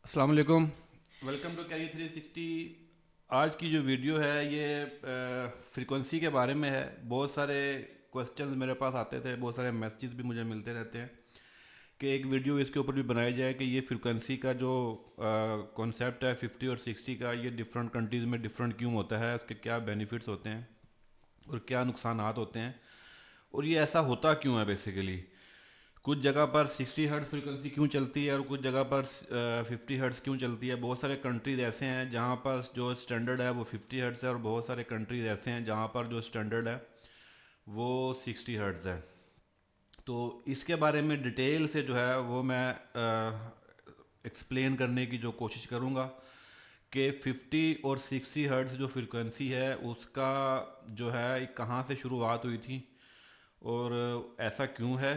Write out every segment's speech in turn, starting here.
السلام علیکم، welcome to carry 360۔ آج کی جو ویڈیو ہے یہ فریکوینسی کے بارے میں ہے۔ بہت سارے کوسچنز میرے پاس آتے تھے، بہت سارے میسیجز بھی مجھے ملتے رہتے ہیں کہ ایک ویڈیو اس کے اوپر بھی بنائی جائے کہ یہ فریکوینسی کا جو کانسیپٹ ہے 50 اور 60 کا، یہ ڈفرینٹ کنٹریز میں ڈفرینٹ کیوں ہوتا ہے، اس کے کیا بینیفٹس ہوتے ہیں اور کیا نقصانات ہوتے ہیں، اور یہ ایسا ہوتا کیوں ہے بیسیکلی۔ کچھ جگہ پر 60 ہرٹز فریکوینسی کیوں چلتی ہے اور کچھ جگہ پر 50 ہرٹز کیوں چلتی ہے۔ بہت سارے کنٹریز ایسے ہیں جہاں پر جو اسٹینڈرڈ ہے وہ 50 ہرٹز ہے، اور بہت سارے کنٹریز ایسے ہیں جہاں پر جو اسٹینڈرڈ ہے وہ 60 ہرٹز ہے۔ تو اس کے بارے میں ڈیٹیل سے جو ہے وہ میں ایکسپلین کرنے کی جو کوشش کروں گا کہ 50 اور 60 ہرٹز جو فریکوینسی ہے اس کا جو ہے کہاں سے شروعات ہوئی تھی، اور ایسا کیوں ہے،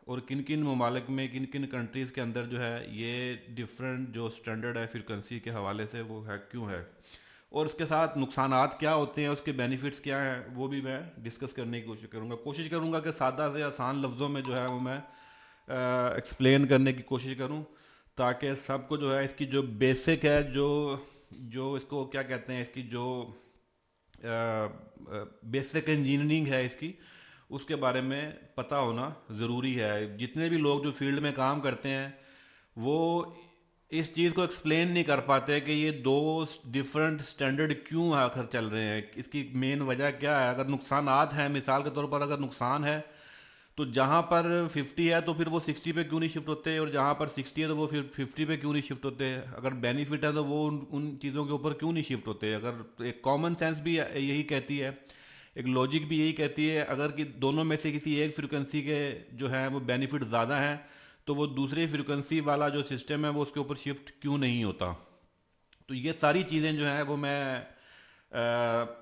اور کن کن ممالک میں کن کن کنٹریز کے اندر جو ہے یہ ڈفرینٹ جو سٹینڈرڈ ہے فریکوینسی کے حوالے سے وہ ہے کیوں ہے، اور اس کے ساتھ نقصانات کیا ہوتے ہیں، اس کے بینیفٹس کیا ہیں، وہ بھی میں ڈسکس کرنے کی کوشش کروں گا کہ سادہ سے آسان لفظوں میں جو ہے وہ میں ایکسپلین کرنے کی کوشش کروں، تاکہ سب کو جو ہے اس کی جو بیسک ہے، جو جو اس کو کیا کہتے ہیں، اس کی جو بیسک انجینئرنگ ہے اس کی، اس کے بارے میں پتہ ہونا ضروری ہے۔ جتنے بھی لوگ جو فیلڈ میں کام کرتے ہیں وہ اس چیز کو ایکسپلین نہیں کر پاتے کہ یہ دو ڈیفرنٹ سٹینڈرڈ کیوں آخر چل رہے ہیں، اس کی مین وجہ کیا ہے۔ اگر نقصانات ہیں، مثال کے طور پر اگر نقصان ہے تو جہاں پر 50 ہے تو پھر وہ 60 پہ کیوں نہیں شفٹ ہوتے، اور جہاں پر 60 ہے تو وہ پھر 50 پہ کیوں نہیں شفٹ ہوتے۔ اگر بینیفٹ ہے تو وہ ان چیزوں کے اوپر کیوں نہیں شفٹ ہوتے۔ اگر ایک کامن سینس بھی یہی کہتی ہے، ایک لاجک بھی یہی کہتی ہے، اگر کہ دونوں میں سے کسی ایک فریکوینسی کے جو ہیں وہ بینیفٹ زیادہ ہیں تو وہ دوسری فریکوینسی والا جو سسٹم ہے وہ اس کے اوپر شفٹ کیوں نہیں ہوتا۔ تو یہ ساری چیزیں جو ہیں وہ میں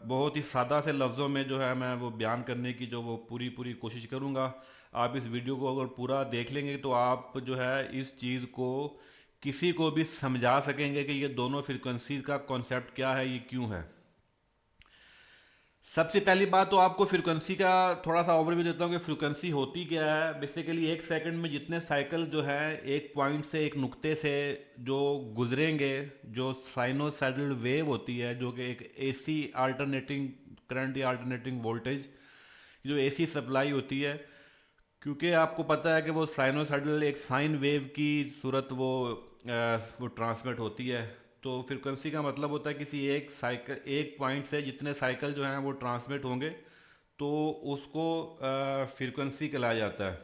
بہت ہی سادہ سے لفظوں میں جو ہے میں وہ بیان کرنے کی جو وہ پوری کوشش کروں گا۔ آپ اس ویڈیو کو اگر پورا دیکھ لیں گے تو آپ جو ہے اس چیز کو کسی کو بھی سمجھا سکیں گے کہ یہ دونوں فریکوینسیز کا کانسیپٹ کیا ہے، یہ کیوں ہے۔ سب سے پہلی بات تو آپ کو فریکوینسی کا تھوڑا سا اوور ویو دیتا ہوں کہ فریکوینسی ہوتی کیا ہے۔ بیسیکلی ایک سیکنڈ میں جتنے سائیکل جو ہے ایک پوائنٹ سے ایک نقطے سے جو گزریں گے، جو سائنوسائڈل ویو ہوتی ہے، جو کہ ایک اے سی آلٹرنیٹنگ کرنٹ یا آلٹرنیٹنگ وولٹیج جو اے سی سپلائی ہوتی ہے، کیونکہ آپ کو پتہ ہے کہ وہ سائنوسائڈل ایک سائن ویو کی صورت وہ ٹرانسمٹ ہوتی ہے۔ تو فریکوینسی کا مطلب ہوتا ہے کسی ایک سائیکل ایک پوائنٹ سے جتنے سائیکل جو ہیں وہ ٹرانسمٹ ہوں گے تو اس کو فریکوینسی کہلایا جاتا ہے۔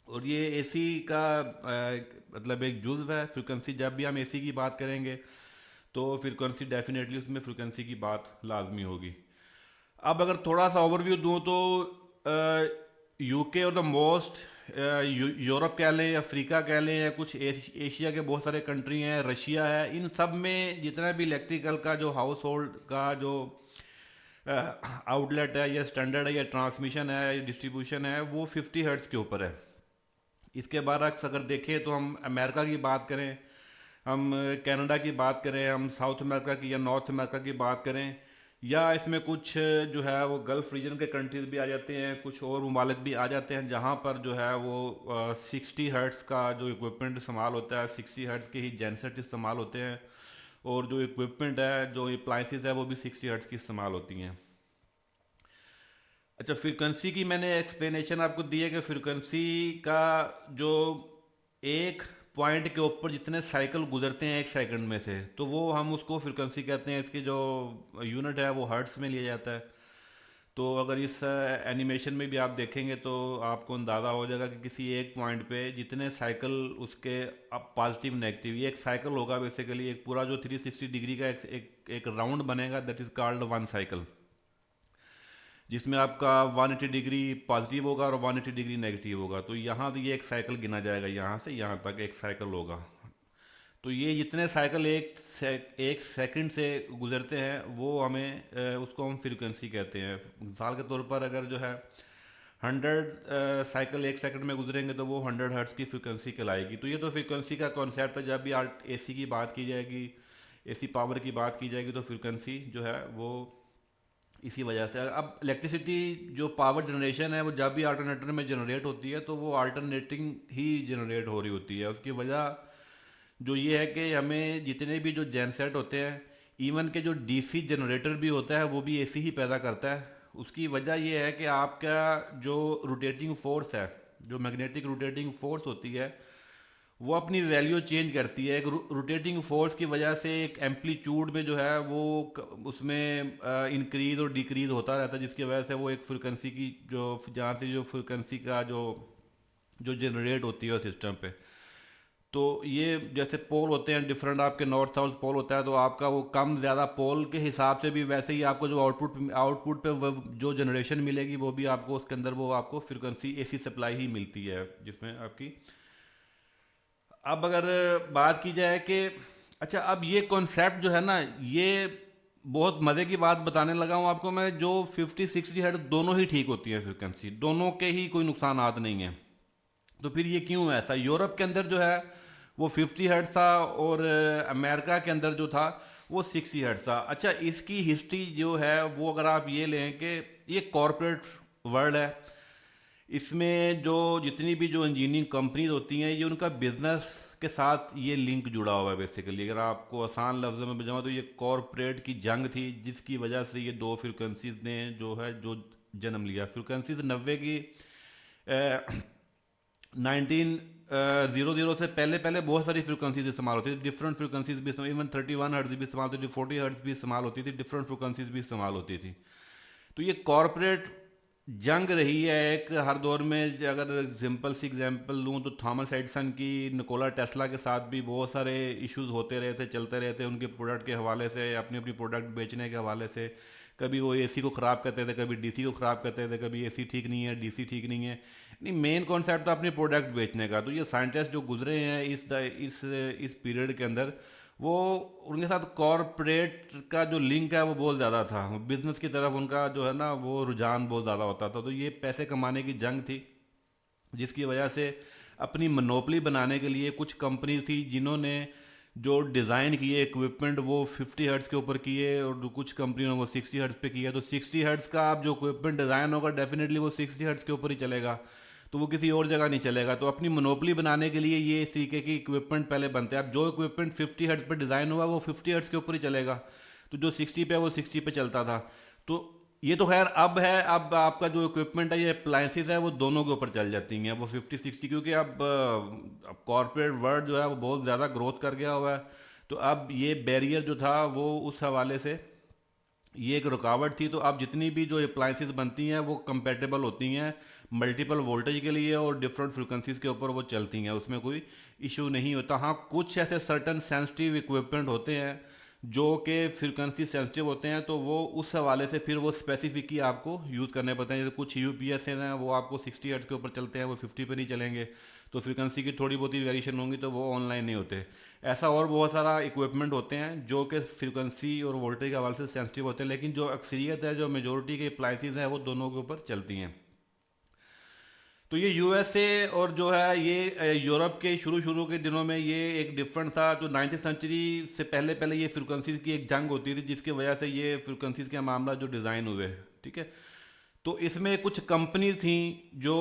اور یہ اے سی کا مطلب ایک جزو ہے فریکوینسی۔ جب بھی ہم اے سی کی بات کریں گے تو فریکوینسی ڈیفینیٹلی اس میں فریکوینسی کی بات لازمی ہوگی۔ اب اگر تھوڑا سا اوور ویو دوں تو یو کے اور دا موسٹ یورپ کہہ لیں یا افریقہ کہہ لیں یا کچھ ایشیا کے بہت سارے کنٹری ہیں، رشیا ہے، ان سب میں جتنا بھی الیکٹریکل کا جو ہاؤس ہولڈ کا جو آؤٹ لیٹ ہے یا اسٹینڈرڈ ہے یا ٹرانسمیشن ہے یا ڈسٹریبیوشن ہے وہ 50 ہرٹز کے اوپر ہے۔ اس کے برعکس اگر دیکھیں تو ہم امریکہ کی بات کریں، ہم کینیڈا کی بات کریں، ہم ساؤتھ امریکہ کی یا نارتھ امریکہ کی بات کریں، یا اس میں کچھ جو ہے وہ گلف ریجن کے کنٹریز بھی آ جاتے ہیں، کچھ اور ممالک بھی آ جاتے ہیں جہاں پر جو ہے وہ 60 ہرٹز کا جو اکوپمنٹ استعمال ہوتا ہے، 60 ہرٹز کے ہی جینسٹ استعمال ہوتے ہیں، اور جو اکوپمنٹ ہے، جو اپلائنسز ہے، وہ بھی 60 ہرٹز کی استعمال ہوتی ہیں۔ اچھا، فریکوینسی کی میں نے ایکسپلینیشن آپ کو دی ہے کہ فریکوینسی کا جو ایک پوائنٹ کے اوپر جتنے سائیکل گزرتے ہیں ایک سیکنڈ میں سے، تو وہ ہم اس کو فریکوینسی کہتے ہیں۔ اس کی جو یونٹ ہے وہ ہرٹز میں لیا جاتا ہے۔ تو اگر اس اینیمیشن میں بھی آپ دیکھیں گے تو آپ کو اندازہ ہو جائے گا کہ کسی ایک پوائنٹ پہ جتنے سائیکل اس کے اب پازیٹیو نیگیٹیو، یہ ایک سائیکل ہوگا بیسیکلی، ایک پورا جو 360 ڈگری کا ایک راؤنڈ بنے گا، that is called one cycle, جس میں آپ کا 180 ڈگری پازیٹیو ہوگا اور 180 ڈگری نیگیٹیو ہوگا۔ تو یہاں یہ ایک سائیکل گنا جائے گا، یہاں سے یہاں تک ایک سائیکل ہوگا۔ تو یہ جتنے سائیکل ایک سیکنڈ سے گزرتے ہیں وہ ہمیں اس کو ہم فریکوینسی کہتے ہیں۔ مثال کے طور پر اگر جو ہے 100 سائیکل ایک سیکنڈ میں گزریں گے تو وہ 100 ہرٹز کی فریکوینسی کہلائے گی۔ تو یہ تو فریکوینسی کا کانسیپٹ ہے۔ جب بھی اے سی کی بات کی جائے گی، اے سی پاور کی بات کی جائے گی تو فریکوینسی جو ہے وہ اسی وجہ سے۔ اب الیکٹریسٹی جو پاور جنریشن ہے وہ جب بھی آلٹرنیٹر میں جنریٹ ہوتی ہے تو وہ آلٹرنیٹنگ ہی جنریٹ ہو رہی ہوتی ہے۔ اس کی وجہ جو یہ ہے کہ ہمیں جتنے بھی جو جین سیٹ ہوتے ہیں، ایون کہ جو ڈی سی جنریٹر بھی ہوتا ہے وہ بھی اے سی ہی پیدا کرتا ہے. اس کی وجہ یہ ہے کہ آپ کا جو روٹیٹنگ فورس ہے، جو میگنیٹک روٹیٹنگ فورس ہوتی ہے، وہ اپنی ویلیو چینج کرتی ہے. ایک روٹیٹنگ فورس کی وجہ سے ایک ایمپلیٹیوڈ میں جو ہے وہ اس میں انکریز اور ڈیکریز ہوتا رہتا ہے، جس کی وجہ سے وہ ایک فریکوینسی کی جو جہاں سے جو فریکوینسی کا جو جو جنریٹ ہوتی ہے سسٹم پہ. تو یہ جیسے پول ہوتے ہیں ڈفرینٹ، آپ کے نارتھ ساؤتھ پول ہوتا ہے، تو آپ کا وہ کم زیادہ پول کے حساب سے بھی ویسے ہی آپ کو جو آؤٹ پٹ پہ جو جنریشن ملے گی وہ بھی آپ کو اس کے اندر وہ آپ کو فریکوینسی اے سی سپلائی ہی ملتی ہے جس میں آپ کی. اب اگر بات کی جائے کہ اچھا اب یہ کانسیپٹ جو ہے نا، یہ بہت مزے کی بات بتانے لگا ہوں آپ کو میں. جو 50-60 ہرٹ دونوں ہی ٹھیک ہوتی ہیں فریکوینسی، دونوں کے ہی کوئی نقصانات نہیں ہیں. تو پھر یہ کیوں ہے ایسا؟ یورپ کے اندر جو ہے وہ 50 ہرٹز تھا، اور امریکہ کے اندر جو تھا وہ 60 ہرٹز تھا. اچھا اس کی ہسٹری جو ہے وہ اگر آپ یہ لیں کہ یہ کارپوریٹ ورلڈ ہے، اس میں جو جتنی بھی جو انجینئرنگ کمپنیز ہوتی ہیں یہ ان کا بزنس کے ساتھ یہ لنک جڑا ہوا ہے بیسیکلی. اگر آپ کو آسان لفظوں میں بجاؤں تو یہ کارپوریٹ کی جنگ تھی جس کی وجہ سے یہ دو فریکوینسیز نے جو ہے جو جنم لیا. فریکوینسیز 90 کی 1900 سے پہلے بہت ساری فریکوینسیز استعمال ہوتی تھی، ڈفرینٹ فریکوینسیز بھی استعمال، ایون 31 ہرٹز بھی استعمال ہوتی تھی، 40 ہرٹز بھی استعمال ہوتی تھی، ڈفرینٹ فریکوینسیز بھی استعمال ہوتی تھی. تو یہ کارپوریٹ جنگ رہی ہے ایک ہر دور میں. اگر سمپل سی اگزامپل لوں تو تھامس ایڈسن کی نکولا ٹیسلا کے ساتھ بھی بہت سارے ایشوز ہوتے رہے تھے، چلتے رہے تھے ان کے پروڈکٹ کے حوالے سے، اپنی پروڈکٹ بیچنے کے حوالے سے. کبھی وہ اے سی کو خراب کرتے تھے، کبھی ڈی سی کو خراب کرتے تھے، کبھی اے سی ٹھیک نہیں ہے، ڈی سی ٹھیک نہیں ہے. نہیں، مین کانسیپٹ تھا اپنی پروڈکٹ بیچنے کا. تو یہ سائنٹسٹ جو گزرے ہیں اس پیریڈ کے اندر، وہ ان کے ساتھ کارپوریٹ کا جو لنک ہے وہ بہت زیادہ تھا، بزنس کی طرف ان کا جو ہے نا وہ رجحان بہت زیادہ ہوتا تھا. تو یہ پیسے کمانے کی جنگ تھی جس کی وجہ سے اپنی منوپلی بنانے کے لیے کچھ کمپنیز تھی جنہوں نے جو ڈیزائن کیے اکوپمنٹ وہ 50 ہرٹز کے اوپر کیے، اور کچھ کمپنیوں نے وہ 60 ہرٹز پہ کیا. تو 60 ہرٹز کا آپ جو اکوپمنٹ ڈیزائن ہوگا ڈیفینیٹلی وہ 60 ہرٹز کے اوپر ہی چلے گا، تو وہ کسی اور جگہ نہیں چلے گا. تو اپنی منوپلی بنانے کے لیے یہ اس طریقے کی اکوپمنٹ پہلے بنتے ہیں. اب جو اکوپمنٹ 50 ہرٹز پہ ڈیزائن ہوا وہ 50 ہرٹز کے اوپر ہی چلے گا، تو جو 60 پہ وہ 60 پہ چلتا تھا. تو یہ تو خیر اب ہے، اب آپ کا جو اکوپمنٹ ہے یہ اپلائنسز ہے وہ دونوں کے اوپر چل جاتی ہیں، وہ 50-60، کیونکہ اب کارپوریٹ ورلڈ جو ہے وہ بہت زیادہ گروتھ کر گیا ہوا ہے. تو اب یہ بیریئر جو تھا وہ اس حوالے سے یہ ایک رکاوٹ تھی. تو اب جتنی بھی جو اپلائنسز بنتی ہیں وہ کمپیٹیبل ہوتی ہیں ملٹیپل وولٹیج کے لیے، اور ڈفرینٹ فریکوینسیز کے اوپر وہ چلتی ہیں، اس میں کوئی ایشو نہیں ہوتا. ہاں کچھ ایسے سرٹن سینسٹیو اکوپمنٹ ہوتے ہیں جو کہ فریکوینسی سینسٹیو ہوتے ہیں، تو وہ اس حوالے سے پھر وہ اسپیسیفک ہی آپ کو یوز کرنے پڑتے ہیں. جیسے کچھ یو پی ایس ہیں وہ آپ کو 60 ہرٹز کے اوپر چلتے ہیں، وہ 50 پہ نہیں چلیں گے، تو فریکوینسی کی تھوڑی بہت ہی ویریشن ہوں گی تو وہ آن لائن نہیں ہوتے. ایسا اور بہت سارا اکوپمنٹ ہوتے ہیں جو کہ فریکوینسی اور وولٹیج کے حوالے سے سینسٹیو ہوتے ہیں، لیکن جو اکثریت ہے، جو میجورٹی کے اپلائنسز ہیں وہ دونوں کے اوپر چلتی ہیں. تو یہ یو ایس اے اور جو ہے یہ یورپ کے شروع کے دنوں میں یہ ایک ڈفرنٹ تھا. جو 9ویں سنچری سے پہلے یہ فریکوینسیز کی ایک جنگ ہوتی تھی جس کی وجہ سے یہ فریکوینسیز کے معاملہ جو ڈیزائن ہوئے، ٹھیک ہے. تو اس میں کچھ کمپنیز تھیں جو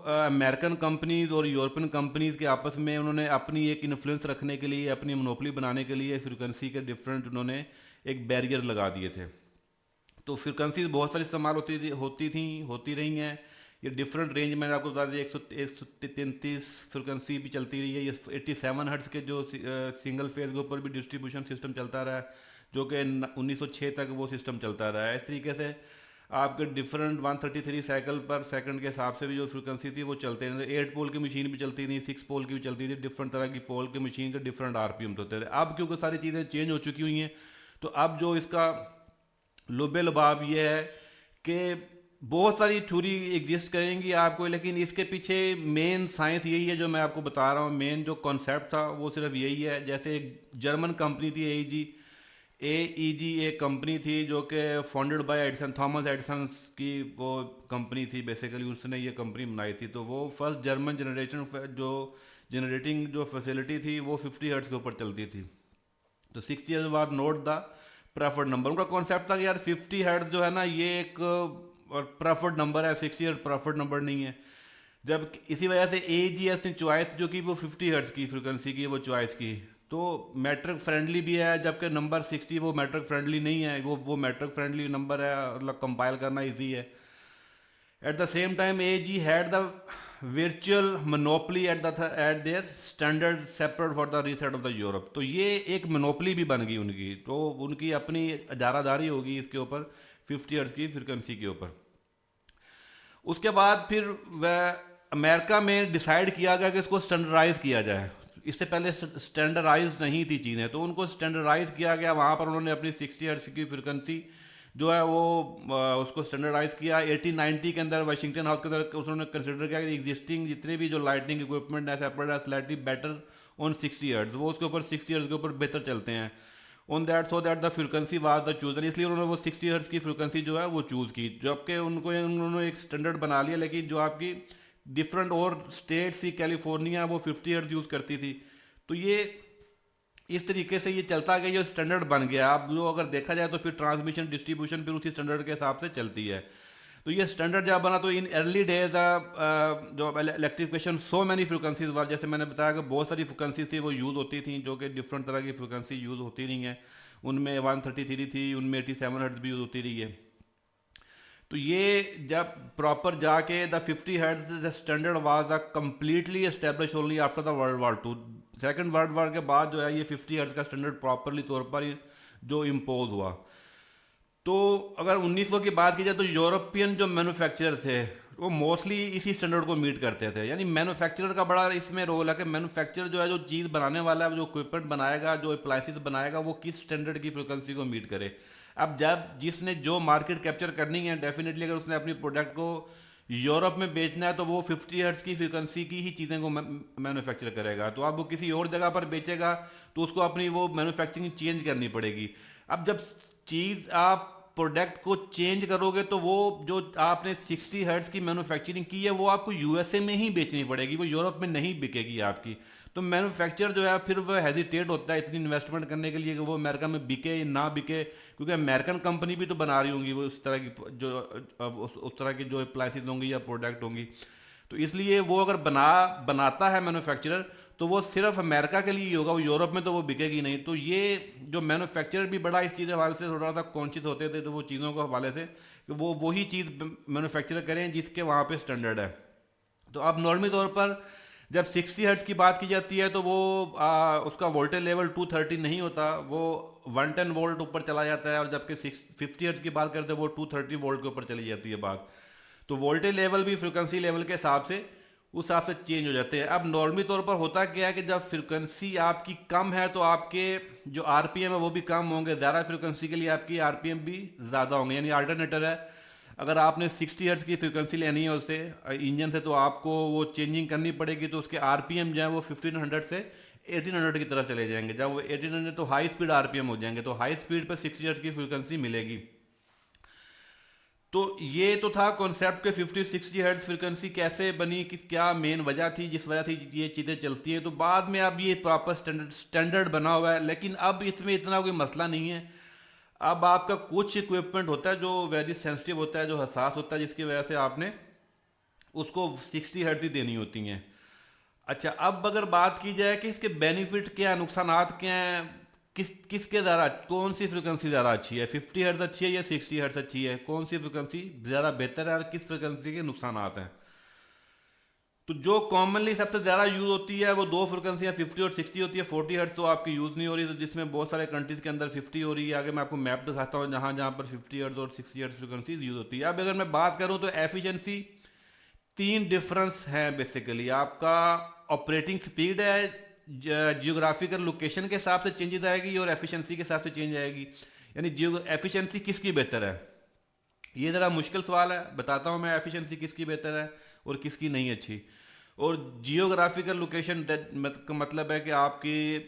امریکن کمپنیز اور یورپین کمپنیز کے آپس میں انہوں نے اپنی ایک انفلوئنس رکھنے کے لیے، اپنی منوپلی بنانے کے لیے فریکوینسی کے ڈفرینٹ انہوں نے ایک بیریئر لگا دیے تھے. تو فریکوینسیز بہت ساری استعمال ہوتی رہی ہیں. یہ ڈفرینٹ رینج میں آپ کو بتا دیں، 133 فریکوینسی بھی چلتی رہی ہے. یہ 87 ہرٹز کے جو سنگل فیز کے اوپر بھی ڈسٹریبیوشن سسٹم چلتا رہا ہے، جو کہ 1906 تک وہ سسٹم چلتا رہا ہے. اس طریقے سے آپ کے ڈفرینٹ 133 سائیکل پر سیکنڈ کے حساب سے بھی جو فریکوینسی تھی وہ چلتے رہے. 8 پول کی مشین بھی چلتی تھی، 6 پول کی بھی چلتی تھی، ڈفرینٹ طرح کی پول کی مشین کے ڈفرینٹ آر پی ایم ہوتے تھے. اب کیونکہ ساری چیزیں چینج ہو چکی ہوئی ہیں، تو اب جو اس کا لب لباب یہ ہے کہ بہت ساری تھیوری ایگزسٹ کریں گی آپ کو، لیکن اس کے پیچھے مین سائنس یہی ہے جو میں آپ کو بتا رہا ہوں. مین جو کانسیپٹ تھا وہ صرف یہی ہے. جیسے ایک جرمن کمپنی تھی اے ای جی ایک کمپنی تھی جو کہ فاؤنڈڈ بائی ایڈسن، تھامس ایڈسن کی وہ کمپنی تھی بیسیکلی، اس نے یہ کمپنی بنائی تھی. تو وہ فرسٹ جرمن جو جنریٹنگ جو فیسلٹی تھی وہ 50 ہرٹز کے اوپر چلتی تھی. تو 60 was not the preferred number. ان کا کانسیپٹ تھا کہ یار 50 ہرٹز جو ہے نا یہ ایک پریفرڈ نمبر ہے، 60 ہرٹز پریفرڈ نمبر نہیں ہے. جب اسی وجہ سے اے جی ایس نے چوائس جو کی وہ 50 ہرٹز کی فریکوینسی کی وہ چوائس کی. تو میٹرک فرینڈلی بھی ہے، جبکہ نمبر 60 وہ میٹرک فرینڈلی نہیں ہے، وہ میٹرک فرینڈلی نمبر ہے، مطلب کمپائل کرنا ایزی ہے. At the same time A G had the virtual monopoly at their standard separate for the rest of the Europe. تو یہ ایک منوپلی بھی بن گئی ان کی، تو ان کی اپنی اجارہ داری ہوگی اس کے اوپر 50 ہرٹز کی فریکوینسی کے اوپر. اس کے بعد پھر امریکہ میں ڈیسائیڈ کیا گیا کہ اس کو اسٹینڈرڈائز کیا جائے. اس سے پہلے اسٹینڈرڈائز نہیں تھی چیزیں، تو ان کو اسٹینڈرڈائز کیا گیا. وہاں پر انہوں نے اپنی 60 ہرٹز کی فریکوینسی جو ہے وہ اس کو اسٹینڈرڈائز کیا. 1890 کے اندر واشنگٹن ہاؤس کے اندر انہوں نے کنسیڈر کیا کہ ایگزسٹنگ جتنے بھی جو لائٹنگ اکوپمنٹ ہے سیپریٹ ہے سلائٹلی بیٹر آن 60 ہرٹز، وہ اس کے اوپر 60 ہرٹز کے اوپر بہتر چلتے ہیں on that, so that the frequency was the chosen. اس لیے انہوں نے وہ 60 ہرٹز کی فریکوینسی جو ہے وہ چوز کی، جبکہ انہوں نے ایک اسٹینڈرڈ بنا لیا. لیکن جو آپ کی ڈفرینٹ اور اسٹیٹس تھی، کیلیفورنیا وہ 50 ہرٹز یوز کرتی تھی. تو یہ اس طریقے سے یہ چلتا گیا، جو اسٹینڈرڈ بن گیا. اب جو اگر دیکھا جائے تو پھر ٹرانسمیشن ڈسٹریبیوشن پھر اسی اسٹینڈرڈ کے حساب سے چلتی ہے. تو یہ اسٹینڈرڈ جب بنا تو ان ارلی ڈیز جو الیکٹریفکیشن سو مینی فریکوینسیز وار، جیسے میں نے بتایا کہ بہت ساری فریکوینسیز تھی وہ یوز ہوتی تھیں، جو کہ ڈفرینٹ طرح کی فریکوینسی یوز ہوتی رہی ہیں. ان میں 133 تھی، ان میں 87 ہرٹز بھی یوز ہوتی رہی ہے. تو یہ جب پراپر جا کے the 50 hertz standard was the completely establish only after the world war two. Second world war کے بعد جو ہے یہ 50 ہرٹز کا اسٹینڈرڈ پراپرلی طور پر جو امپوز ہوا. تو اگر 1900 کی بات کی جائے تو یورپین جو مینوفیکچرر تھے وہ موسٹلی اسی اسٹینڈرڈ کو میٹ کرتے تھے. یعنی مینوفیکچرر کا بڑا اس میں رول ہے کہ مینوفیکچرر جو ہے جو چیز بنانے والا ہے، جو اکوپمنٹ بنائے گا، جو اپلائنسز بنائے گا، وہ کس اسٹینڈرڈ کی فریکوینسی کو میٹ کرے. اب جب جس نے جو مارکیٹ کیپچر کرنی ہے، ڈیفینیٹلی اگر اس نے اپنی پروڈکٹ کو یورپ میں بیچنا ہے تو وہ 50 ہرٹز کی فریکوینسی کی ہی چیزیں کو مینوفیکچر کرے گا. تو اب وہ کسی اور جگہ پر بیچے گا تو اس کو اپنی وہ مینوفیکچرنگ چینج کرنی پڑے گی. اب جب چیز آپ پروڈکٹ کو چینج کرو گے تو وہ جو آپ نے 60 ہرٹز کی مینوفیکچرنگ کی ہے وہ آپ کو یو ایس اے میں ہی بیچنی پڑے گی، وہ یورپ میں نہیں بکے گی آپ کی. تو مینوفیکچر جو ہے پھر وہ ہیزیٹیٹ ہوتا ہے اتنی انویسٹمنٹ کرنے کے لیے کہ وہ امریکہ میں بکے یا نہ بکے، کیونکہ امریکن کمپنی بھی تو بنا رہی ہوں گی وہ اس طرح کی جو اس طرح کی جو اپلائنسز ہوں گی یا پروڈکٹ ہوں گی. تو اس لیے وہ اگر بناتا ہے مینوفیکچرر تو وہ صرف امریکہ کے لیے ہی ہوگا، وہ یورپ میں تو وہ بکے گی نہیں. تو یہ جو مینوفیکچرر بھی بڑا اس چیز کے حوالے سے تھوڑا سا کانشیس ہوتے تھے، تو وہ چیزوں کے حوالے سے کہ وہ وہی چیز مینوفیکچر کریں جس کے وہاں پہ اسٹینڈرڈ ہے. تو اب نارملی طور پر جب 60 ہرٹز کی بات کی جاتی ہے تو وہ اس کا وولٹیج لیول 230 نہیں ہوتا، وہ 110 وولٹ اوپر چلا جاتا ہے. اور جبکہ 50 ہرٹز کی بات کرتے ہیں وہ 230 وولٹ کے اوپر چلی جاتی ہے بات. تو وولٹیج لیول بھی فریکوینسی لیول کے حساب سے اس حساب سے چینج ہو جاتے ہیں. اب نارملی طور پر ہوتا کیا ہے کہ جب فریکوینسی آپ کی کم ہے تو آپ کے جو آر پی ایم ہے وہ بھی کم ہوں گے، زیادہ فریکوینسی کے لیے آپ کی آر پی ایم بھی زیادہ ہوں گے. یعنی آلٹرنیٹر ہے، اگر آپ نے 60 ہرٹز کی فریکوینسی لینی ہے اس سے انجن سے تو آپ کو وہ چینجنگ کرنی پڑے گی. تو اس کے آر پی ایم جو ہیں وہ 1500 سے 1800 کی طرف چلے جائیں گے. جب وہ 1800 تو high speed R P M ہو جائیں گے، تو ہائی اسپیڈ پہ 60 ہرٹز کی فریکوینسی ملے گی. تو یہ تو تھا کانسیپٹ کہ 50-60 ہرٹز فریکوینسی کیسے بنی، کیا مین وجہ تھی جس وجہ سے یہ چیزیں چلتی ہیں. تو بعد میں اب یہ پراپر اسٹینڈرڈ بنا ہوا ہے، لیکن اب اس میں اتنا کوئی مسئلہ نہیں ہے. اب آپ کا کچھ اکوپمنٹ ہوتا ہے جو ویری سینسٹیو ہوتا ہے، جو حساس ہوتا ہے، جس کی وجہ سے آپ نے اس کو 60 ہرٹز ہی دینی ہوتی ہیں. اچھا، اب اگر بات کی جائے کہ اس کے بینیفٹ کیا ہیں، نقصانات کیا ہیں، کس کے زیادہ کون سی فریکوینسی زیادہ اچھی ہے، 50 ہرٹز اچھی ہے یا 60 ہرٹز اچھی ہے، کون سی فریکوینسی زیادہ بہتر ہے اور کس فریکوینسی کے نقصانات ہیں. تو جو کامنلی سب سے زیادہ یوز ہوتی ہے وہ دو فریکوینسیاں 50 اور 60 ہوتی ہے. 40 ہرٹز تو آپ کی یوز نہیں ہو رہی، تو جس میں بہت سارے کنٹریز کے اندر 50 ہو رہی ہے. آگے میں آپ کو میپ دکھاتا ہوں جہاں پر 50 ہرٹز اور 60 ہرٹز فریکوینسیز یوز ہوتی ہے. اب اگر میں بات کروں تو ایفیشنسی تین ڈفرنس ہیں بیسیکلی. آپ کا آپریٹنگ سپیڈ ہے، جیوگرافیکل لوکیشن کے حساب سے چینجز آئے گی اور ایفیشنسی کے حساب سے چینج آئے گی. یعنی ایفیشنسی کس کی بہتر ہے، یہ ذرا مشکل سوال ہے. بتاتا ہوں میں ایفیشنسی کس کی بہتر ہے اور کس کی نہیں اچھی. اور جیوگرافیکل لوکیشن کا مطلب ہے کہ آپ کی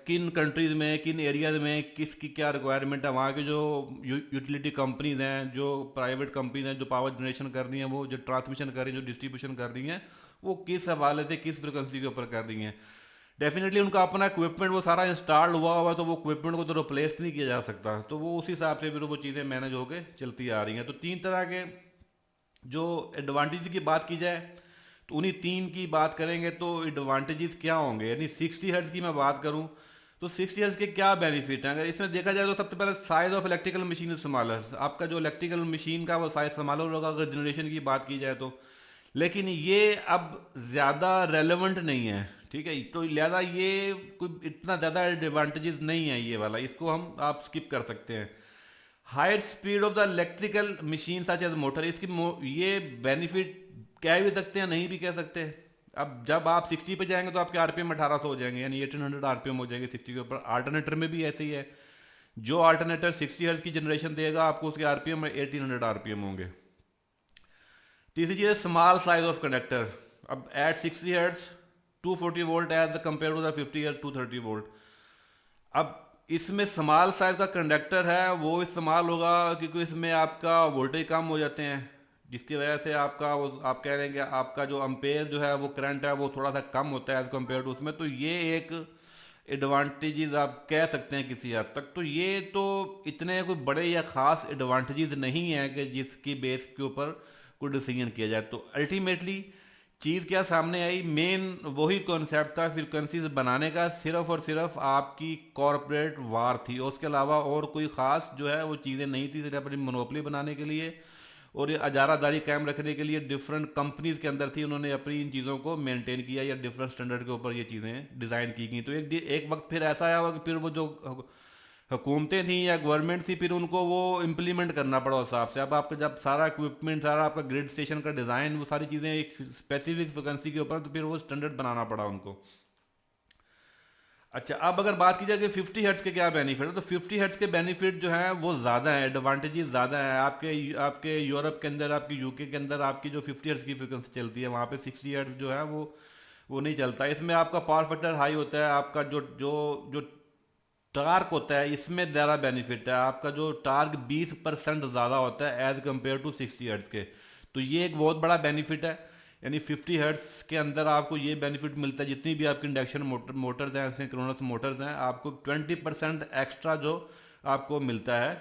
کن کنٹریز میں، کن ایریاز میں کس کی کیا ریکوائرمنٹ ہے. وہاں کے جو یوٹیلیٹی کمپنیز ہیں، جو پرائیویٹ کمپنیز ہیں، جو پاور جنریشن کر رہی ہیں، وہ جو ٹرانسمیشن کر رہی ہیں، جو ڈسٹریبیوشن کر رہی ہیں، وہ کس حوالے سے کس فریکوینسی کے اوپر کر رہی ہیں. ڈیفینیٹلی ان کا اپنا اکوپمنٹ وہ سارا انسٹال ہوا ہوا ہے، تو وہ اکوپمنٹ کو تو ریپلیس نہیں کیا جا سکتا. تو وہ اسی حساب سے پھر وہ چیزیں مینیج ہو کے چلتی آ رہی ہیں. تو تین طرح کے جو ایڈوانٹیج کی بات کی جائے تو انہیں تین کی بات کریں گے تو ایڈوانٹیجز کیا ہوں گے. یعنی 60 ہرٹز کی میں بات کروں تو 60 ہرٹز کے کیا بینیفٹ ہیں اگر اس میں دیکھا جائے تو سب سے پہلے size of electrical machine is smaller. آپ کا جو الیکٹریکل مشین کا وہ سائز اسمالر ہوگا اگر جنریشن کی بات کی جائے تو. لیکن یہ اب زیادہ ریلیونٹ نہیں ہے, ٹھیک ہے, تو لہٰذا یہ کوئی اتنا زیادہ ایڈوانٹیجز نہیں ہے یہ والا, اس کو ہم آپ اسکپ کر سکتے ہیں. Higher speed of the electrical machine such as motor, اس کی یہ بینیفٹ کہہ بھی سکتے ہیں نہیں بھی کہہ سکتے. اب جب آپ 60 پہ جائیں گے تو آپ کے آر پی ایم 1800 ہو جائیں گے, یعنی 1800 آر پی ایم ہو جائیں گے 60 کے اوپر. آلٹرنیٹر میں بھی ایسے ہی ہے, جو آلٹرنیٹر 60 ہرٹز کی جنریشن دے گا آپ کو اس کے R P M 1800 R P M ہوں گے. تیسری چیز ہے اسمال سائز آف کنڈکٹر. اب at 60 hertz 240 volt as compare to the 50 hertz 230 volt. اب اس میں اسمال سائز کا کنڈکٹر ہے وہ استعمال ہوگا کیونکہ اس میں آپ کا وولٹیج کم ہو جاتے ہیں, جس کی وجہ سے آپ کا وہ آپ کہہ رہے ہیں کہ آپ کا جو امپیئر جو ہے وہ کرنٹ ہے وہ تھوڑا سا کم ہوتا ہے ایز کمپیئر ٹو اس میں. تو یہ ایک ایڈوانٹیجز آپ کہہ سکتے ہیں کسی حد تک. تو یہ تو اتنے کوئی بڑے یا خاص ایڈوانٹیجز نہیں ہیں کہ جس کی بیس کے اوپر کوئی ڈیسیجن کیا جائے. تو الٹیمیٹلی چیز کیا سامنے آئی, مین وہی کانسیپٹ تھا فریکوینسیز بنانے کا, صرف اور صرف آپ کی کارپوریٹ وار تھی, اور اس کے علاوہ اور کوئی خاص جو ہے وہ چیزیں نہیں تھی. صرف اپنی منوپلی بنانے کے لیے اور یہ اجارہ داری قائم رکھنے کے لیے ڈفرینٹ کمپنیز کے اندر تھی, انہوں نے اپنی ان چیزوں کو مینٹین کیا یا ڈفرینٹ اسٹینڈرڈ کے اوپر یہ چیزیں ڈیزائن کی گئیں. تو ایک وقت پھر ایسا آیا ہوا کہ پھر وہ جو حکومتیں تھیں یا گورنمنٹ تھی پھر ان کو وہ امپلیمنٹ کرنا پڑا اس حساب سے. اب آپ کا جب سارا اکوپمنٹ سارا آپ کا گریڈ اسٹیشن کا ڈیزائن وہ ساری چیزیں ایک اسپیسیفک فریکوینسی کے اوپر, تو پھر وہ اسٹینڈرڈ بنانا پڑا ان کو. اچھا, اب اگر بات کی جائے کہ 50 ہرٹز کے کیا بینیفٹ ہے, تو 50 ہرٹز کے بینیفٹ جو ہیں وہ زیادہ ہیں, ایڈوانٹیجز زیادہ ہیں. آپ کے یورپ کے اندر, آپ کی یو کے اندر آپ کی جو 50 ہرٹز کی فریکوینسی چلتی ہے وہاں پہ 60 ہرٹز جو ہے وہ نہیں چلتا. اس میں آپ کا پاور فیکٹر ہائی ہوتا ہے, آپ کا جو ٹارک ہوتا ہے اس میں زیادہ بینیفٹ ہے. آپ کا جو ٹارک 20% زیادہ ہوتا ہے ایز کمپیئر ٹو 60 ہرٹز کے. تو یہ ایک بہت بڑا بینیفٹ ہے, یعنی 50 ہرٹز کے اندر آپ کو یہ بینیفٹ ملتا ہے جتنی بھی آپ کی انڈکشن موٹرز ہیں, سنکرونس موٹرز ہیں, آپ کو 20% ایکسٹرا جو آپ کو ملتا ہے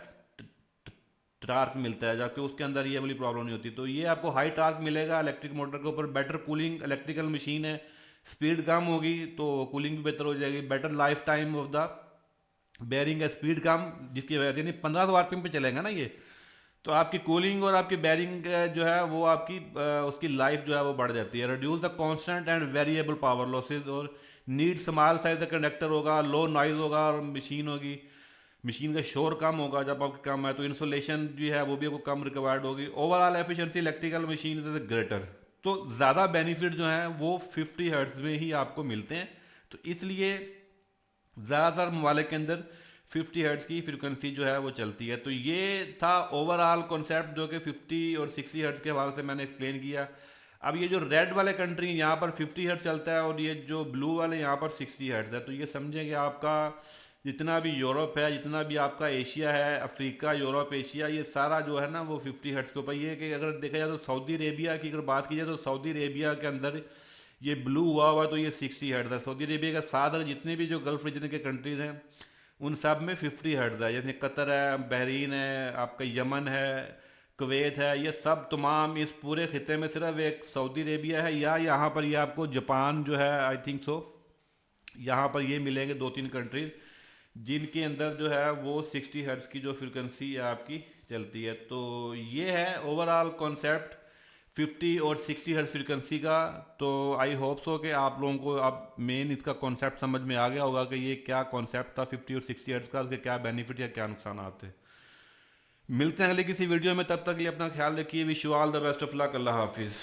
ٹارک ملتا ہے, جبکہ اس کے اندر یہ والی پرابلم نہیں ہوتی. تو یہ آپ کو ہائی ٹارک ملے گا الیکٹرک موٹر کے اوپر. بیٹر کولنگ, الیکٹریکل مشین ہے, اسپیڈ کم ہوگی تو کولنگ بھی بہتر ہو جائے گی. Better life time of the bearing ہے, اسپیڈ کم, جس کی وجہ سے یعنی 1500 آر پی ایم پہ چلیں گا نا یہ, تو آپ کی کولنگ اور آپ کی بیئرنگ جو ہے وہ آپ کی اس کی لائف جو ہے وہ بڑھ جاتی ہے. Reduce the constant and variable power losses, اور نیڈ اسمال سائز کا کنڈکٹر ہوگا, لو نائز ہوگا, اور مشین ہوگی, مشین کا شور کم ہوگا جب آپ کم ہے, تو انسولیشن جو ہے وہ بھی آپ کو کم ریکوائرڈ ہوگی. Over all efficiency electrical machine is greater. تو زیادہ بینیفٹ جو ہیں وہ 50 ہرٹز میں ہی آپ کو ملتے ہیں. تو اس لیے زیادہ تر ممالک کے اندر 50 ہرٹز کی فریکوینسی جو ہے وہ چلتی ہے. تو یہ تھا اوور آل کانسیپٹ جو کہ 50 اور 60 ہرٹز کے حوالے سے میں نے ایکسپلین کیا. اب یہ جو ریڈ والے کنٹری ہیں یہاں پر 50 ہرٹز چلتا ہے, اور یہ جو بلو والے یہاں پر 60 ہرٹز ہے. تو یہ سمجھیں کہ آپ کا جتنا بھی یورپ ہے, جتنا بھی آپ کا ایشیا ہے, افریقہ, یورپ, ایشیا, یہ سارا جو ہے نا وہ 50 ہرٹز کے اوپر. یہ کہ اگر دیکھا جائے تو سعودی عربیہ کی اگر بات کی جائے تو سعودی عربیہ کے اندر یہ بلو ہوا تو یہ 60 ہرٹز ہے. سعودی عربیہ کے ساتھ جتنے بھی جو گلف ریجن کے کنٹریز ہیں ان سب میں 50 ہرٹز ہے, جیسے قطر ہے, بحرین ہے, آپ کا یمن ہے, کویت ہے, یہ سب تمام اس پورے خطے میں صرف ایک سعودی عربیہ ہے, یا یہاں پر یہ آپ کو جاپان جو ہے آئی تھنک سو, یہاں پر یہ ملیں گے 2-3 کنٹریز جن کے اندر جو ہے وہ 60 ہرٹز کی جو فریکوینسی آپ کی چلتی ہے. تو یہ ہے اوور آل کانسیپٹ 50 اور 60 ہرٹز فریکوینسی کا. تو آئی ہوپ سو کہ آپ لوگوں کو اب مین اس کا کانسیپٹ سمجھ میں آ گیا ہوگا کہ یہ کیا کانسیپٹ تھا 50 اور 60 ہرٹز کا, اس کے کیا بینیفٹ یا کیا نقصانات تھے. ملتے ہیں اگلے کسی ویڈیو میں, تب تک کے لیے اپنا خیال رکھیے. Wish you all the best of luck. اللہ حافظ.